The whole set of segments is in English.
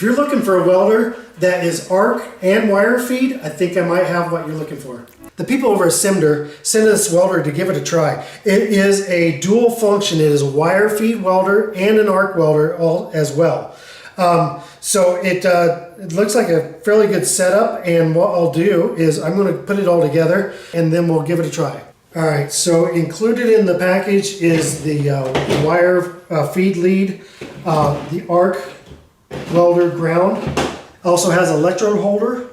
If you're looking for a welder that is arc and wire feed, I think I might have what you're looking for. The people over at SSIMDER sent us this welder to give it a try. It is a dual function. It is a wire feed welder and an arc welder as well. So it looks like a fairly good setup, and what I'll do is I'm going to put it all together and then we'll give it a try. Alright, so included in the package is the wire feed lead, the arc welder ground. Also has an electrode holder.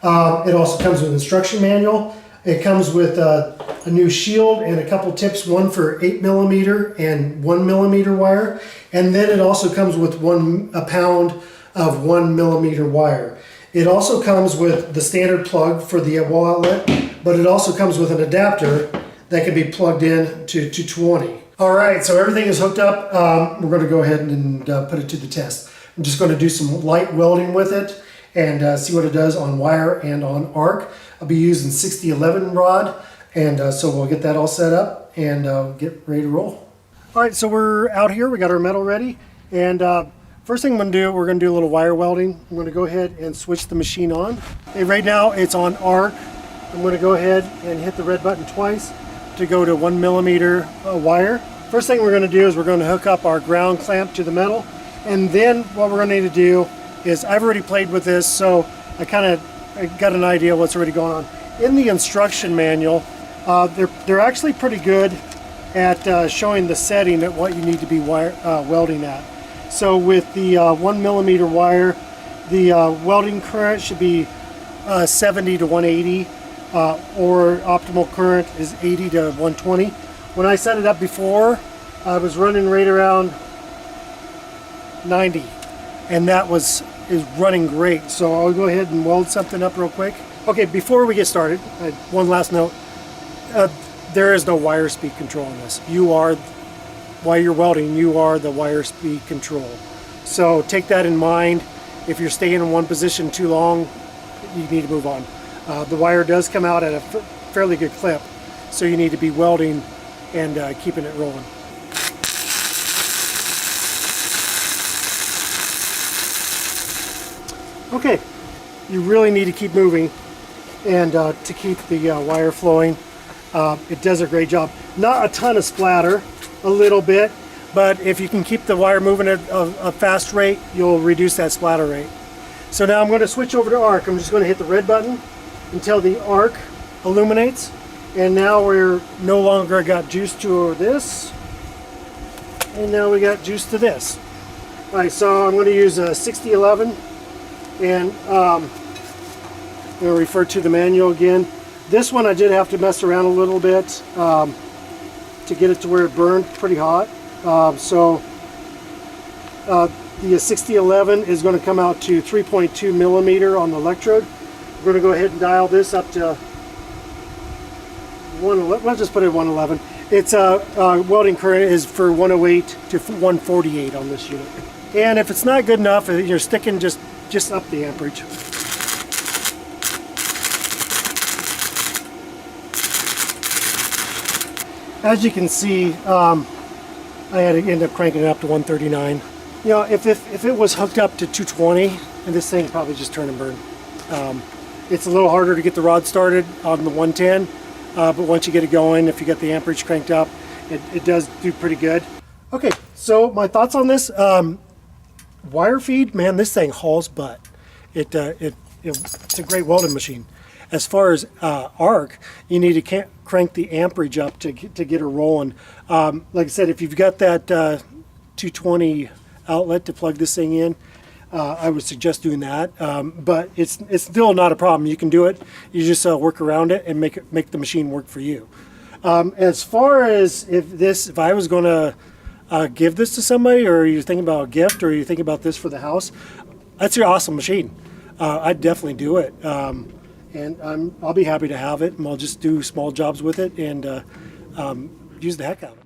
It also comes with an instruction manual. It comes with a new shield and a couple tips, one for 8mm and 1mm wire. And then it also comes with a pound of 1mm wire. It also comes with the standard plug for the wall outlet, but it also comes with an adapter that can be plugged in to 220. All right, so everything is hooked up. We're going to go ahead and put it to the test. I'm just going to do some light welding with it and see what it does on wire and on arc. I'll be using 6011 rod, and so we'll get that all set up and get ready to roll. All right, so we're out here. We got our metal ready, and first thing I'm going to do, we're going to do a little wire welding. I'm going to go ahead and switch the machine on. Okay, right now it's on arc. I'm going to go ahead and hit the red button twice to go to 1mm wire. First thing we're going to do is we're going to hook up our ground clamp to the metal, and then what we're going to need to do is, I've already played with this, so I got an idea what's already going on. In the instruction manual, they're actually pretty good at showing the setting at what you need to be welding at. So with the 1mm wire, the welding current should be 70 to 180, or optimal current is 80 to 120. When I set it up before, I was running right around 90, and that is running great. So I'll go ahead and weld something up real quick. Okay, before we get started, one last note. There is no wire speed control in this. While you're welding, you are the wire speed control. So take that in mind. If you're staying in one position too long, you need to move on. The wire does come out at a fairly good clip, so you need to be welding and keeping it rolling. Okay, you really need to keep moving and to keep the wire flowing. It does a great job. Not a ton of splatter, a little bit, but if you can keep the wire moving at a fast rate, you'll reduce that splatter rate. So now I'm going to switch over to arc. I'm just going to hit the red button until the arc illuminates, and now we're no longer got juice to this, and now we got juice to this. All right, so I'm going to use a 6011, and I'm going to refer to the manual again. This one I did have to mess around a little bit to get it to where it burned pretty hot. The 6011 is going to come out to 3.2mm on the electrode. We're going to go ahead and dial this up to 111. Let's just put it at 111. Its welding current is for 108 to 148 on this unit. And if it's not good enough, you're sticking just up the amperage. As you can see, I had to end up cranking it up to 139. You know, if it was hooked up to 220, and this thing probably just turn and burn. It's a little harder to get the rod started on the 110, but once you get it going, if you get the amperage cranked up, it does do pretty good. Okay, so my thoughts on this. Wire feed, man, this thing hauls butt. It's a great welding machine. As far as arc, you need to crank the amperage up to get her rolling. Like I said, if you've got that 220 outlet to plug this thing in, I would suggest doing that. But it's still not a problem. You can do it. You just work around it and make the machine work for you. As far as if I was going to give this to somebody, or you're thinking about a gift, or you're thinking about this for the house, that's your awesome machine. I'd definitely do it. And I'll be happy to have it, and I'll just do small jobs with it and use the heck out of it.